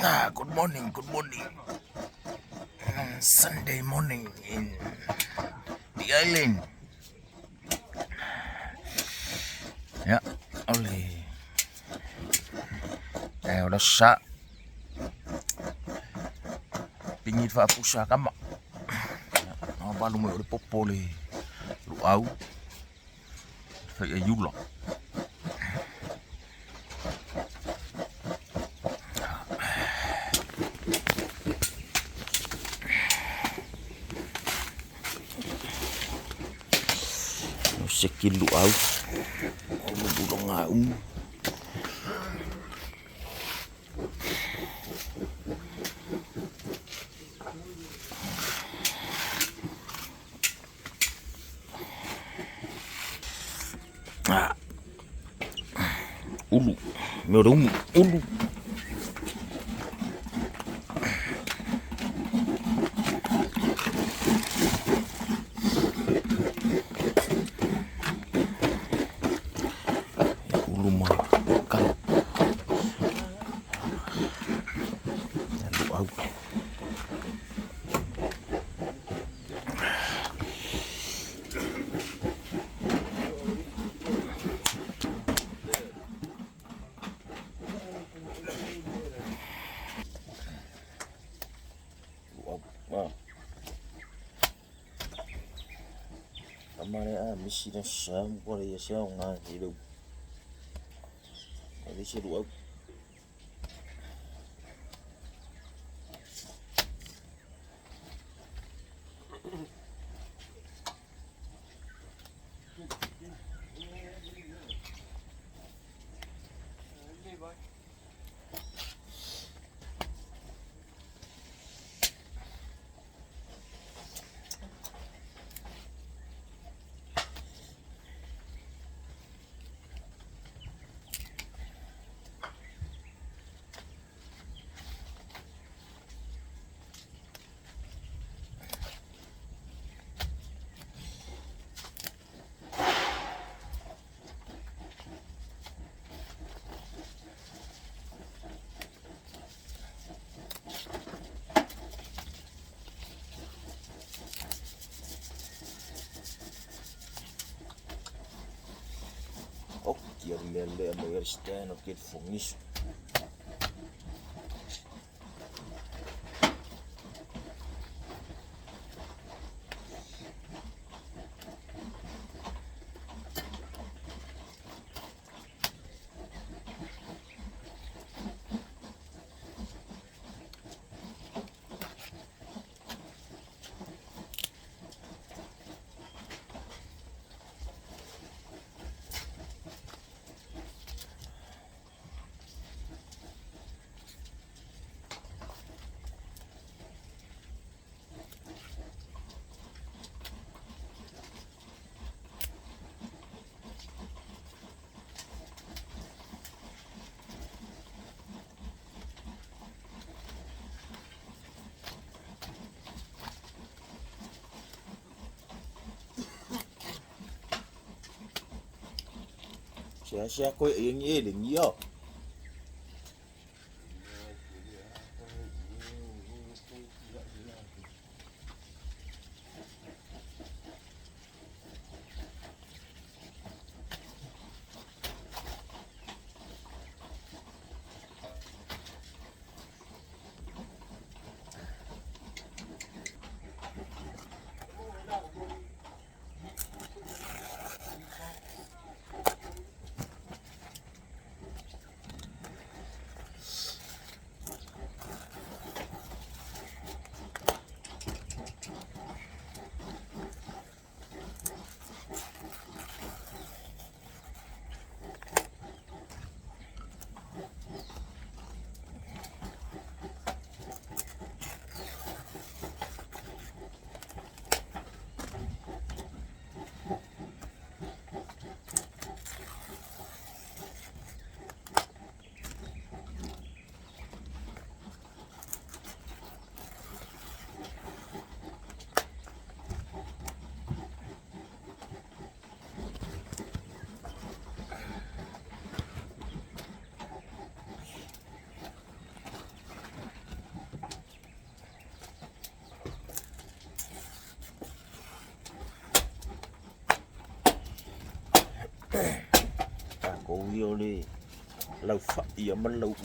Good morning, good morning. Sunday morning in the island. Ya, oleh udah sa pingit fa pusa kama. Balu mo udah popole lu au fa yula. Sekil lu au. Lu bulong au. Ulu, meu ulu. Ulu mah kalau lu au. Kamare misi na sam ko ya siya nga hidup. Jadi si lu au. Jag lelle med sten och ett fångis. Siya ko yung iling yo. ole lau fa ia malau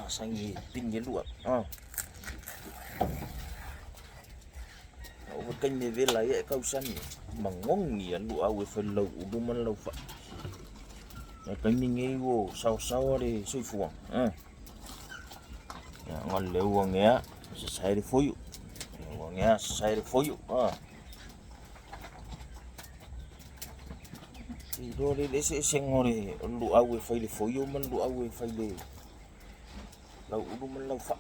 sangi pingi luak o kan me vela ia kausan mangongi lu awe felau uduman lau fa kan ningi wo sao re soifuang ya ngal leuang ya sai de foyu wang ya sai de foyu Dore dese sengore lu awe faile foyo man lu awe faile lau udu man lau fa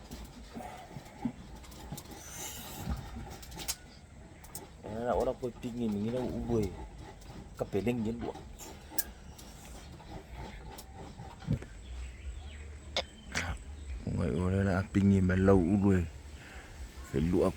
na ora ko pingin ngira uwe kapeleng yen lu ngai ora na pingin man lau uwe felu ap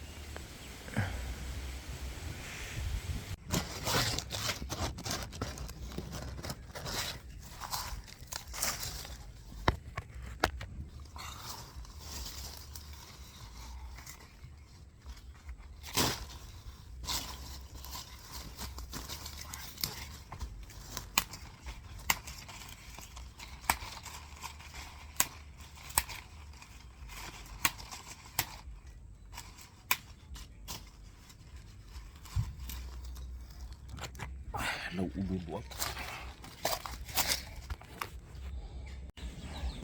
lau udu lu ap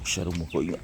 sharu mo ko iya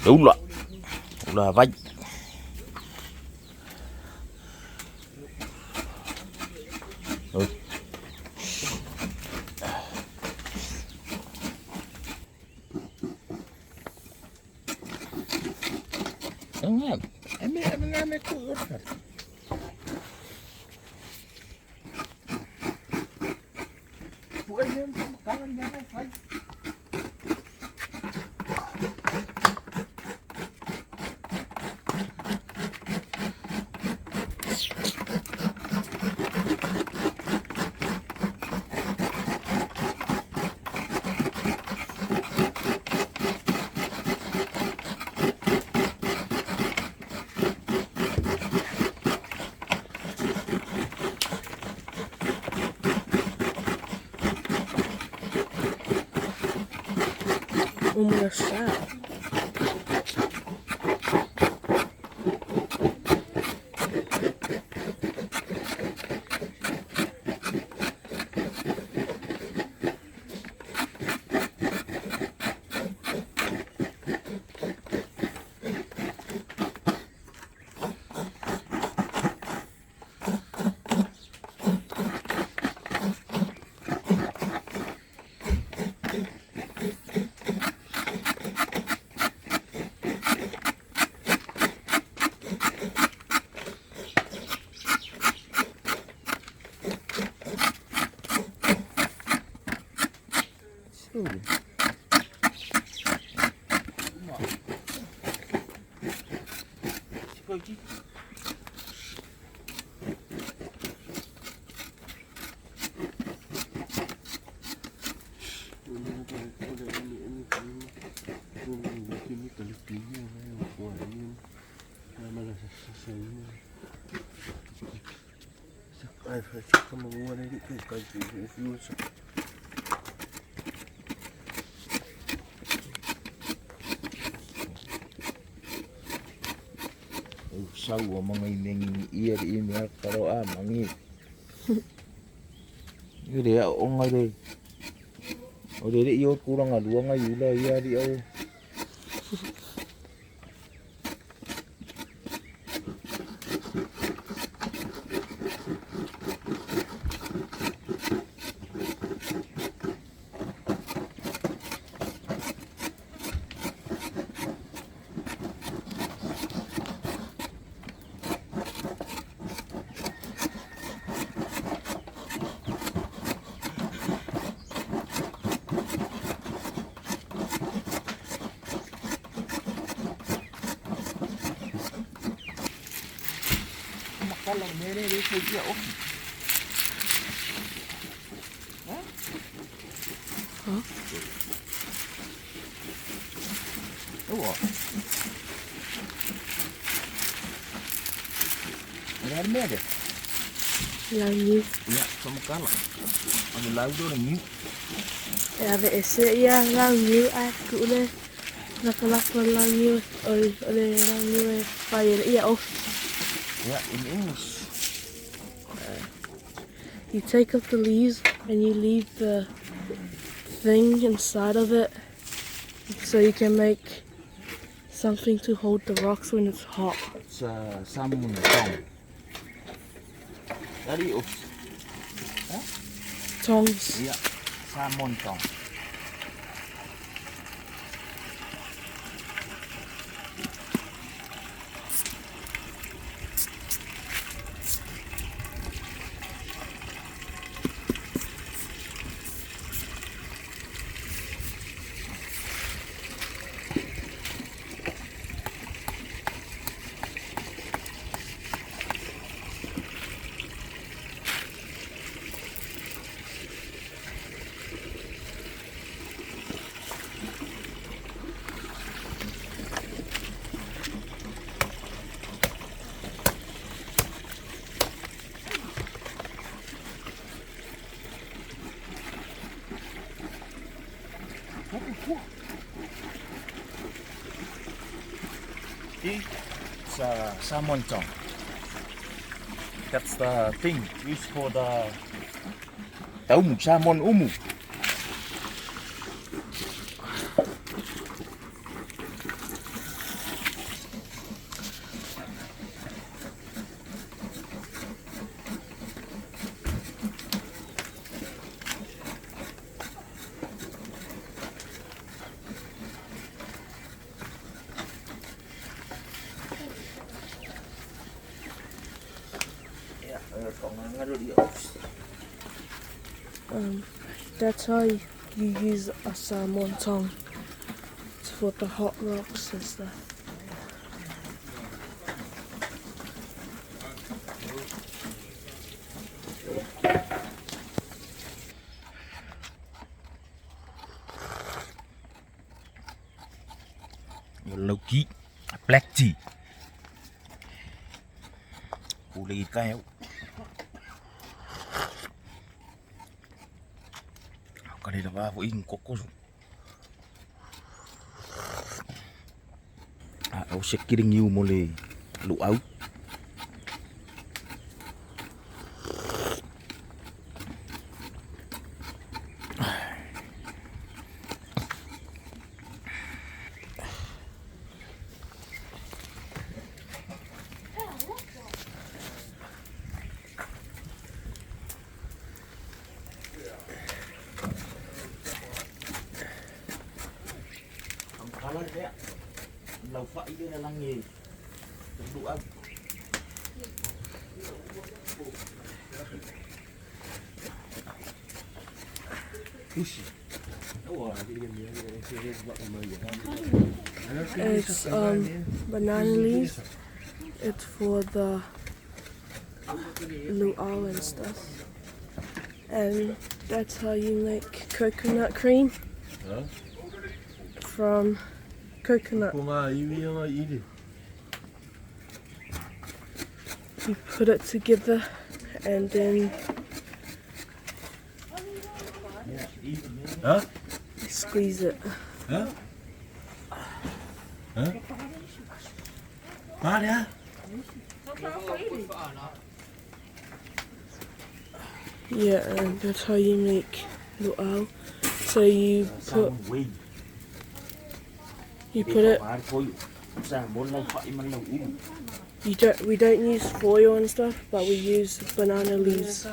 Đúng là vách. Ừ. Em cứ Umurasha. Sau mga imeng iya di email karo mangi. Ini dia ongai deh. Oh dia iyo kurang dua ngai yula iya di au. Kalau mere dia kerja oh. Hả? Đúng rồi. Ada mer deh. Langi. Ya, sama kala. Ada lagu tu ni. Ya ese ya langi aku le. Nakalapan langi oleh langi fire ya off. Yeah, in English. You take up the leaves and you leave the thing inside of it so you can make something to hold the rocks when it's hot. It's salmon tong. Dari of. Tongs. Yeah, salmon tong. It's a salmon tongue. That's the thing used for the salmon umu. That's how you use a salmon tongue. It's for the hot rocks and stuff. Loki, black tea. Uli kayo. Kanina ba ako kokos. Ako siya kiring yu muli luaw. Lâu phải với là lăng nghề đủ ấp It's banana leaves. It's for the luau and stuff. And that's how you make coconut cream. Huh? From coconut. You put it together and then Huh? squeeze it. Huh? Huh? Ba đấy. Yeah, and that's how you make luau. So you put it. We don't use foil and stuff, but we use banana leaves.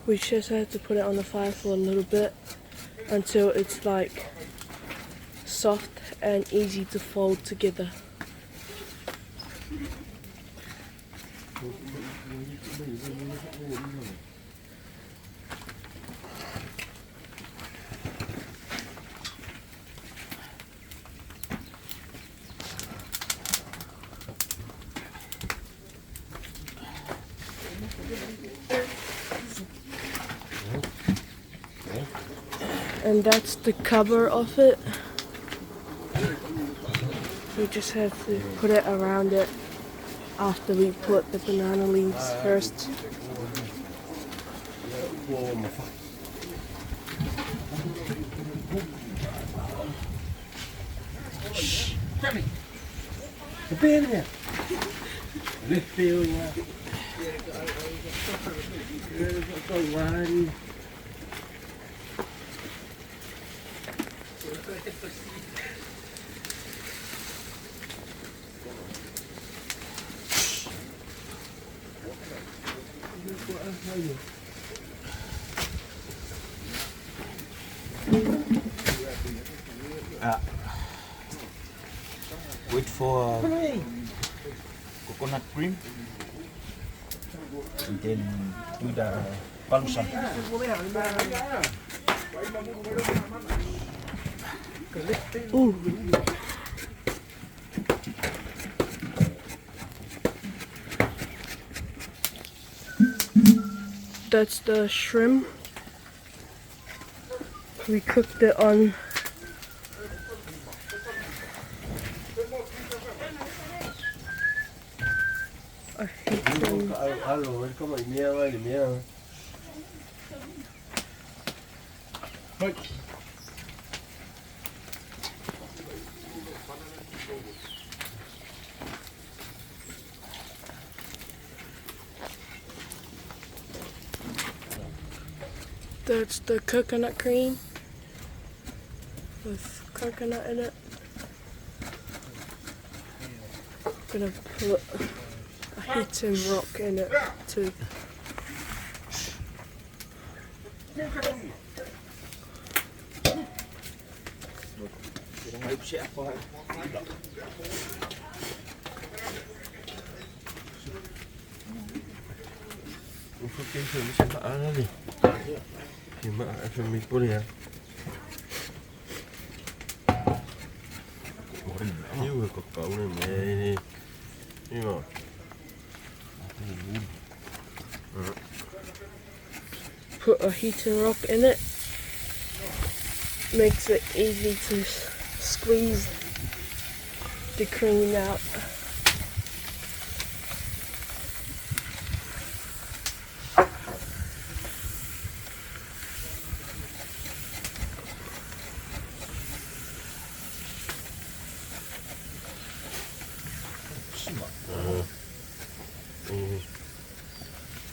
We just have to put it on the fire for a little bit until it's like soft and easy to fold together. And that's the cover of it. We just have to put it around it after we put the banana leaves first. Wait for coconut cream and then do the palusan. Ooh. That's the shrimp. We cooked it on a heating. That's the coconut cream with coconut in it. I'm gonna put a heating rock in it too. Ufuk sa bisa maana ni. Di maa sa mi po niya. Iyo ko ka una ni. Iyo. Put a heating rock in it. Makes it easy to squeeze the cream out.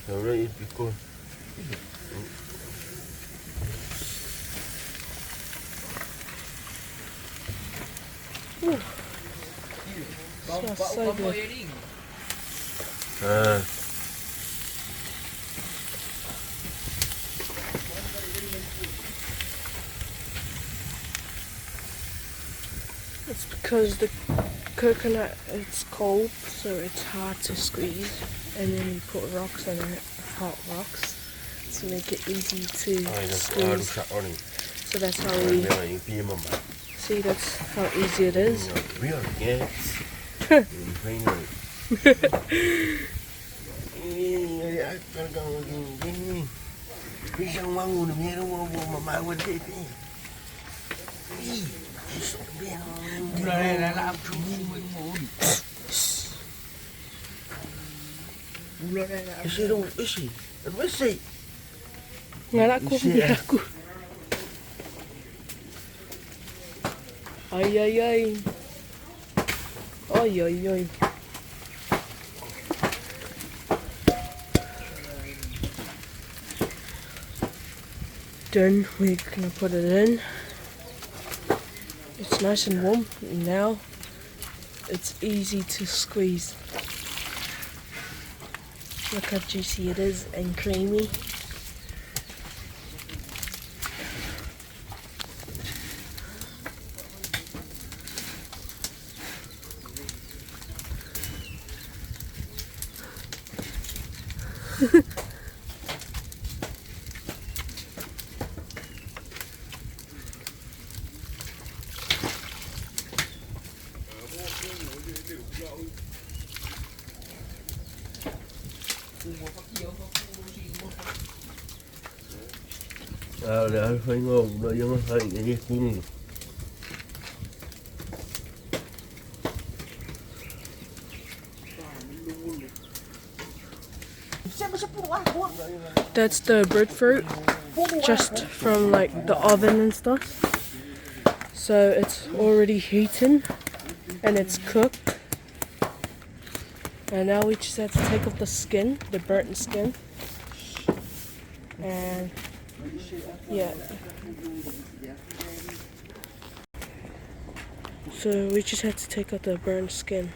Alright, because Smells so good. It's because the coconut, it's cold, so it's hard to squeeze, and then you put rocks in it, hot rocks, to make it easy to squeeze. So that's how we see, that's how easy it is. Nggak aku. Ay ay ay. Ay ay ay. Then we're gonna put it in. It's nice and warm now. It's easy to squeeze. Look how juicy it is and creamy. Để phải ngon, nó giống hơi cái cung. That's the breadfruit, just from like the oven and stuff. So it's already heating and it's cooked. And now we just have to take off the skin, the burnt skin. And yeah. So we just have to take out the burnt skin.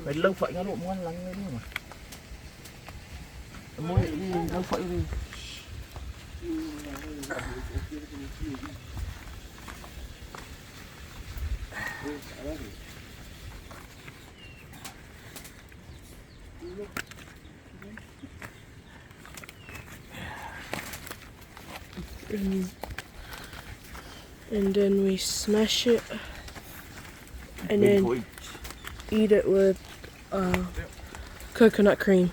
Phải lâu phậy nó độ ngon lắm đấy mà. Mua đi lâu phậy đi. And then we smash it and then eat it with coconut cream.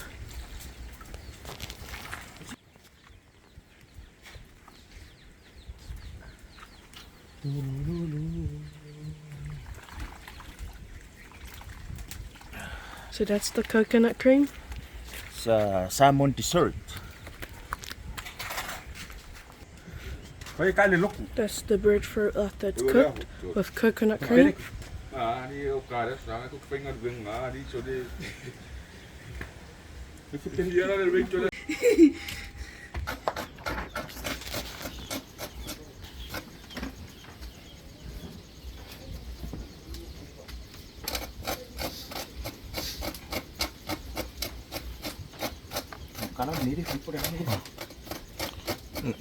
So that's the coconut cream? It's salmon dessert. That's the breadfruit that's cooked with coconut cream.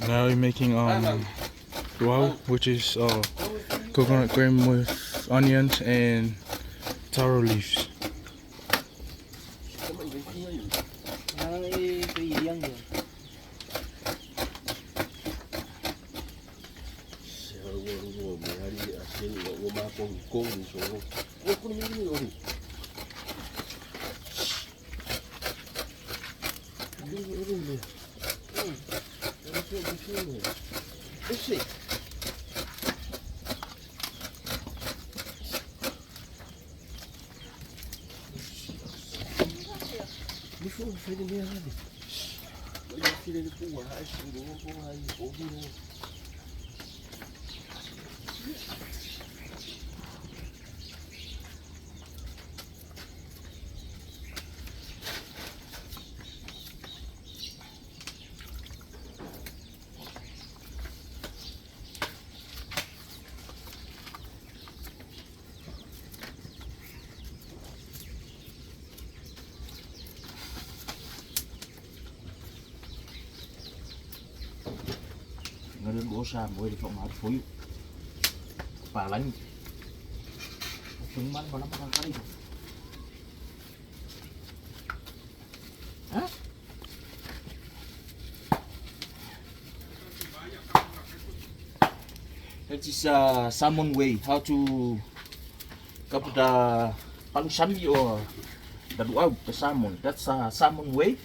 Now we're making wow, which is coconut cream with onions and taro leaves. Ngayon go sa mo di pang fuyo. Palang. Kung man ba naman ang kali. Ha? That is salmon way. How to cut the pangsami or the duaw, the salmon. That's salmon way.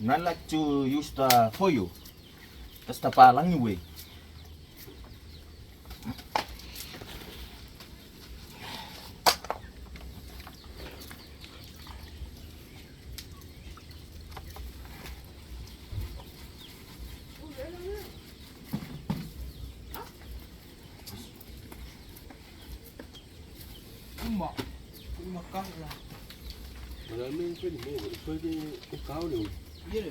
Not like to use the foil. That's the palang way. Maraming pwede ikaw niyo. Iya.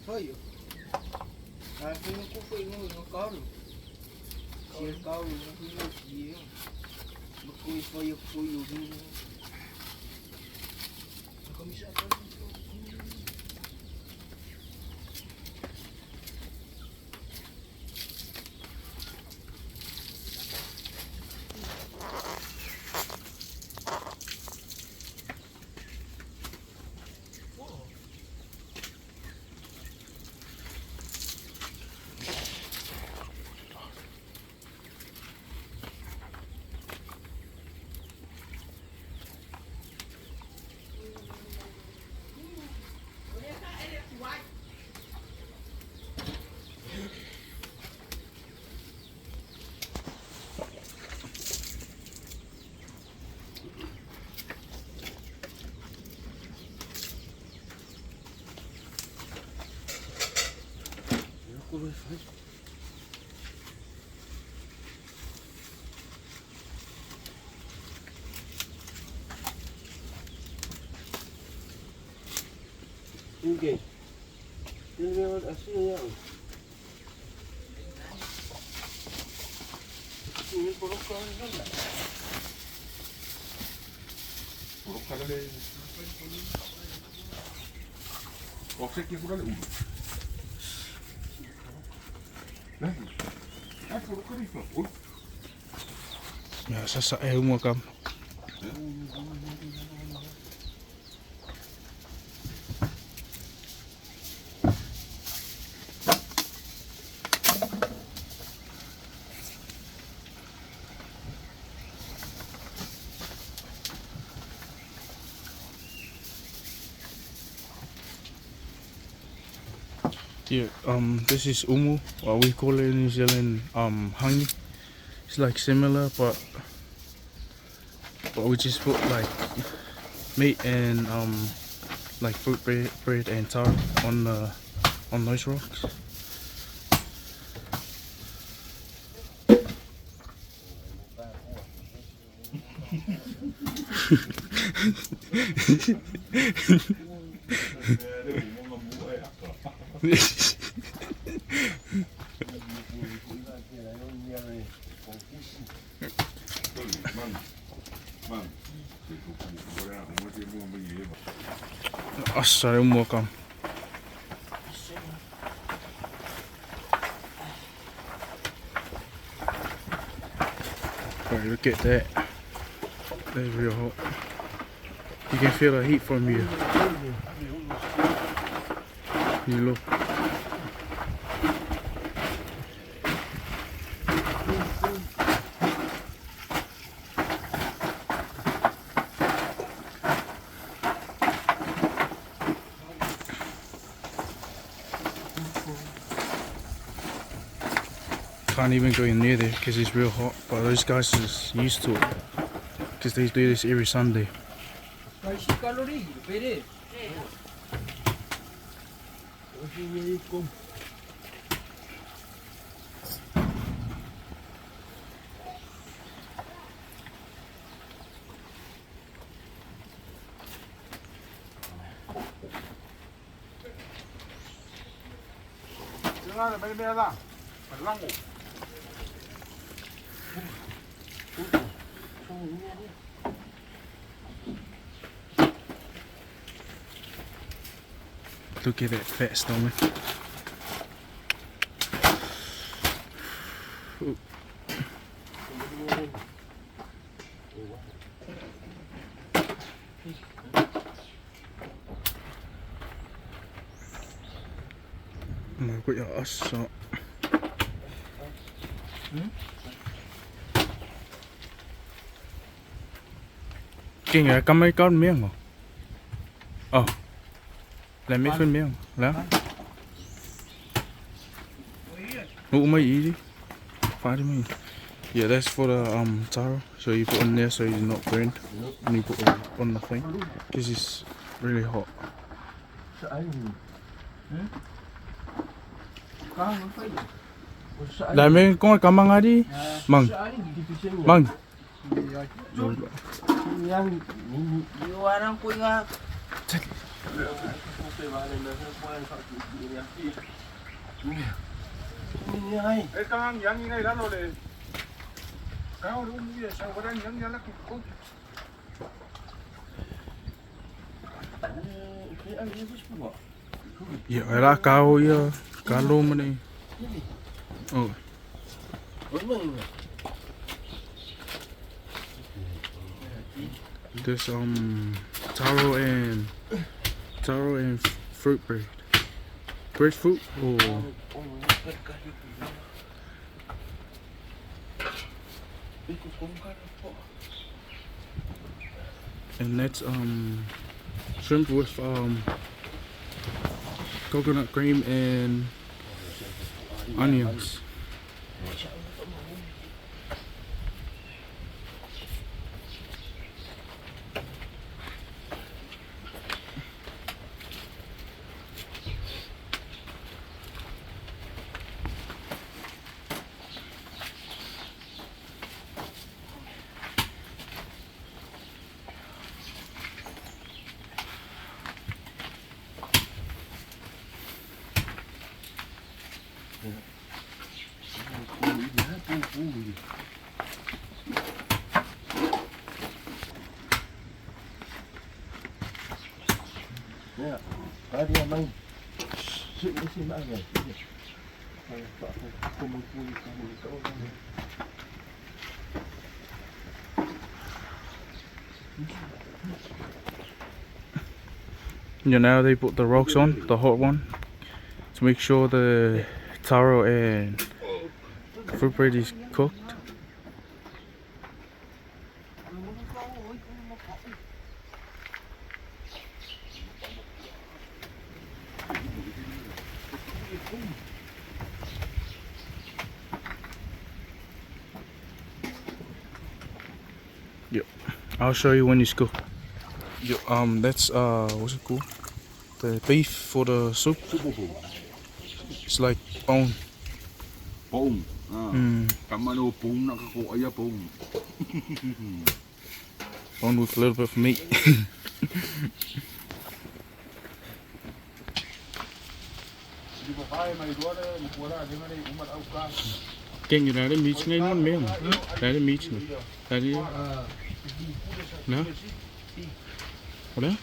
Foio. Tapi aku pengen kau. Kau kau nak dia. Bakui foio ni. Aku bisa apa? Okay. Ini lewat aslinya. Ini pulukan kan? Pulukan ada. Oke, kita udah. Nah, pulukan itu. Ya, sasa mo kam. Yeah, this is umu, what we call it in New Zealand, honey. It's like similar, but we just put like meat and like fruit bread and taro on those rocks. Sorry, more come. Alright, look at that. That's real hot. You can feel the heat from here. You look. Can't even go in near there because it's real hot, but those guys is used to it because they do this every Sunday. Look at that fat stomach. Ooh. Mà có nhỏ sợ. Cái người có mấy con miếng mà. Là mấy phân miếng lắm. Ngủ mấy ý đi. Phải đi mấy. Yeah, that's for the taro. So you put on there so it's not burned. And you put it on the thing. Because it's really hot. Là mấy con cá măng đi. Măng. Măng. Yeah, era cao ya, calo mana? Oh. This taro and fruit bread. Breadfruit or and that's shrimp with coconut cream and onions. Yeah, now they put the rocks on, the hot one, to make sure the taro and fruit bread is cooked. Yep. I'll show you when it's cooked. Yep. That's what's it called? The beef for the soup. It's like bone. Bông. Mm. Cảm ơn bông nó có gọi bông. Bone with a little bit of meat. Ken je daar de meat nee nog meer? Daar de meat nog. Daar die. No? What?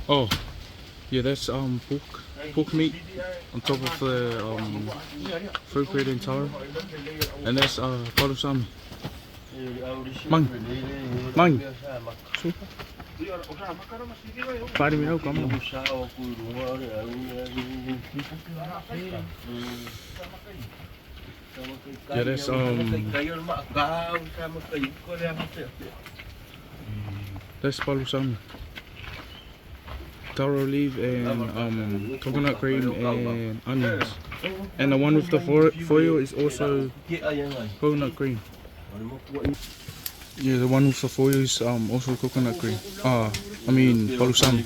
Oh. Yeah, that's pork meat on top of the fruit bread and taro. And that's balsami. Mang. Super. Pare me out, come on. Yeah, that's that's balsami. Taro leaf and coconut cream and onions. And the one with the foil is also coconut cream. Yeah, the one with the foil is also coconut cream. I mean balsam.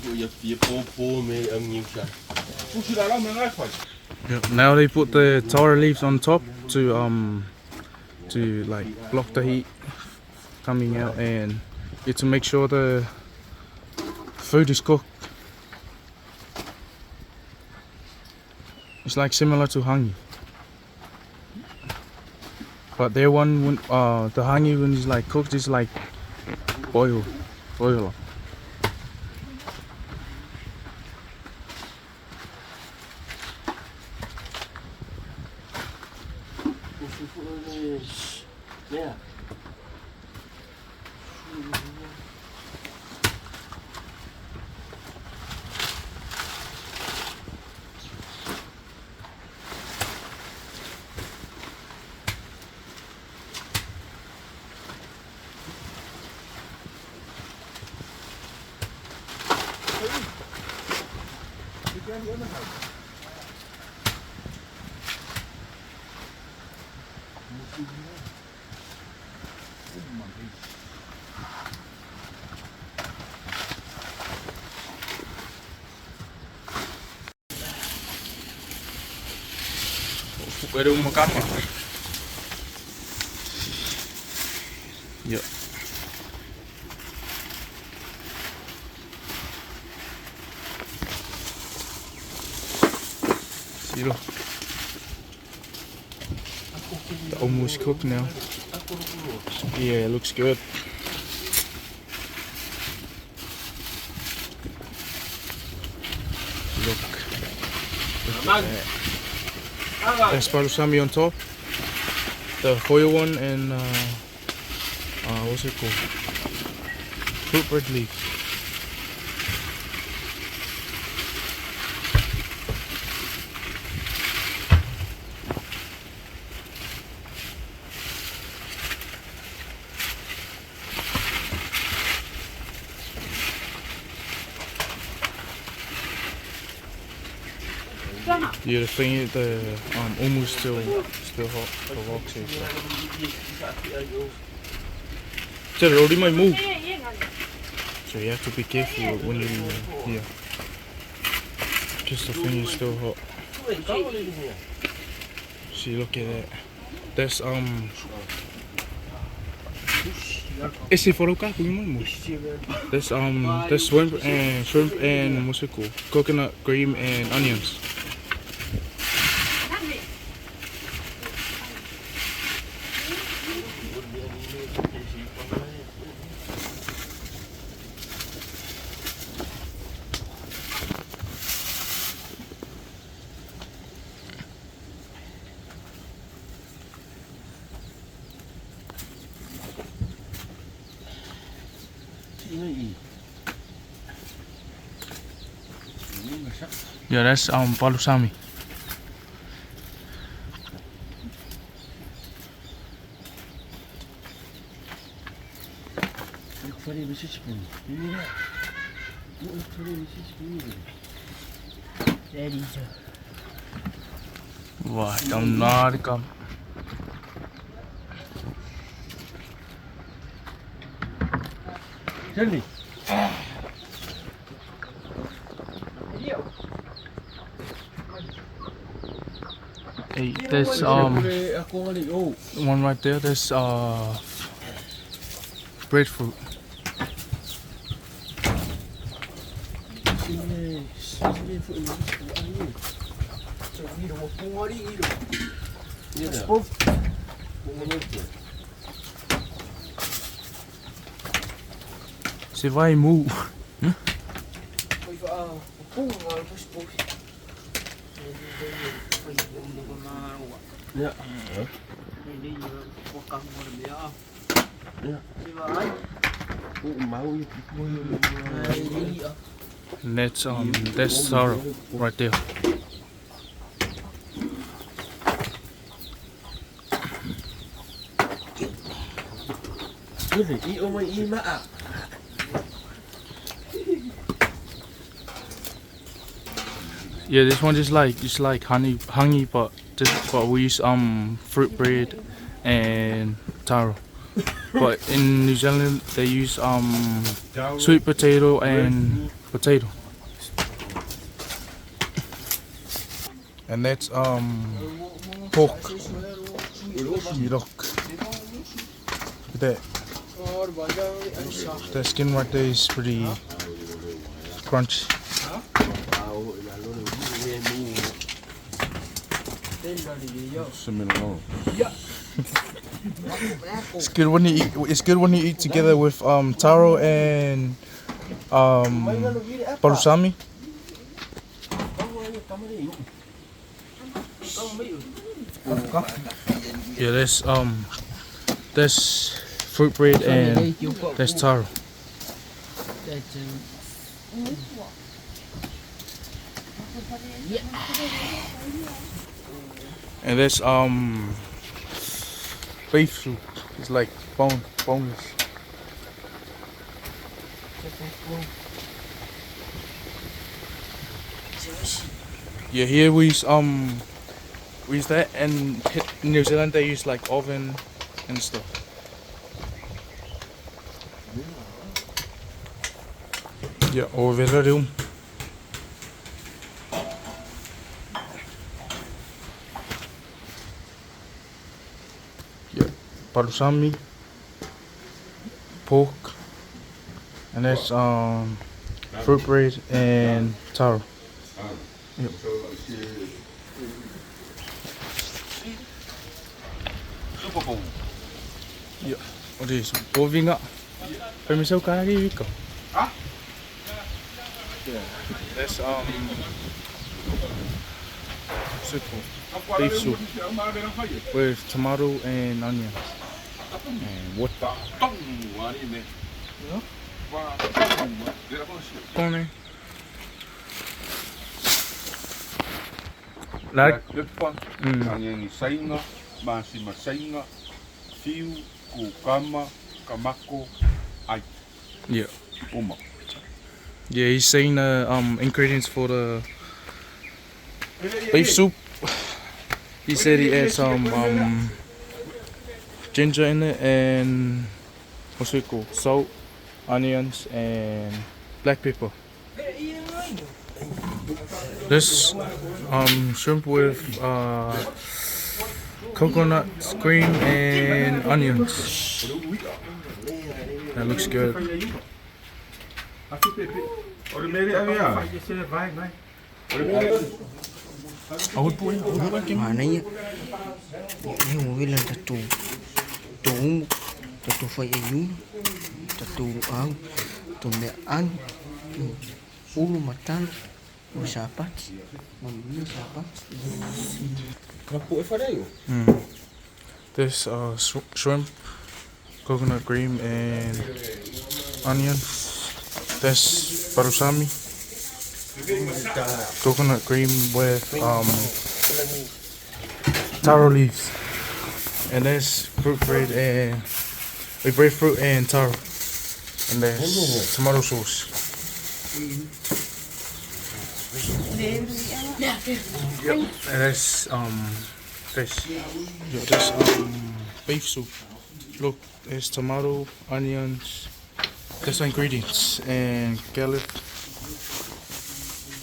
Yep. Now they put the taro leaves on top to like block the heat coming out, and to make sure the food is cooked. It's like similar to hangi, but their one when the hangi when it's like cooked is like boil. Yeah. Pwede mo makama. Yep. See, look. They're almost cooked now. Yeah, it looks good. Look. Look at that. There's balsami on top, the foil one, and what's it called? Fruit bread leaf. Yeah, the thing is the almost still hot. The rocks here. So they already might move. So you have to be careful when you here. Just the thing is still hot. See, look at that. That's esse for o caco, That's shrimp and what's it called? Coconut cream and onions. Yeah, that's balsami. Wah, trong nó đi con. Jenny. Hey, there's one right there. There's breadfruit. Se vai mu. Ja. And that's taro right there. Yeah, this one is like honey, but we use fruit bread and taro. But in New Zealand they use sweet potato and potato. And that's pork. Look at that. The skin right there is pretty crunchy. It's good when you eat. It's good when you eat together with taro and balsami. Yeah, there's fruit bread and there's taro. And there's beef soup. It's like boneless. Yeah, here we use that, and in New Zealand they use like oven and stuff. Yeah, or vegetarian. Yeah, balsami, pork, and that's fruit bread and taro. Yep. Yeah, what is moving up? Permiso ka rin ko. Ah? That's soup, beef soup with tomato and onions and water. Come like Ang sainga, masima sainga, fiu, kukama, kamako, ai. yeah. Uma. Yeah, he's saying the ingredients for the beef soup. He said he had some ginger in it and what's it called? Salt, onions, and black pepper. This shrimp with coconut cream and onions. That looks good. Mananya ni mobilan tatu fai ayun tatu au tumbe an ulu matan usapat mamnya sapat This shrimp, coconut cream, and onion. That's balsami, coconut cream with taro leaves, and there's fruit bread and breadfruit and taro, and there's tomato sauce. Yep, and that's fish. Yeah, that's beef soup. Look, there's tomato, onions, There's the ingredients and garlic.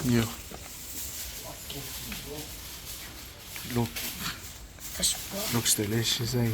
Yeah. Looks delicious, eh?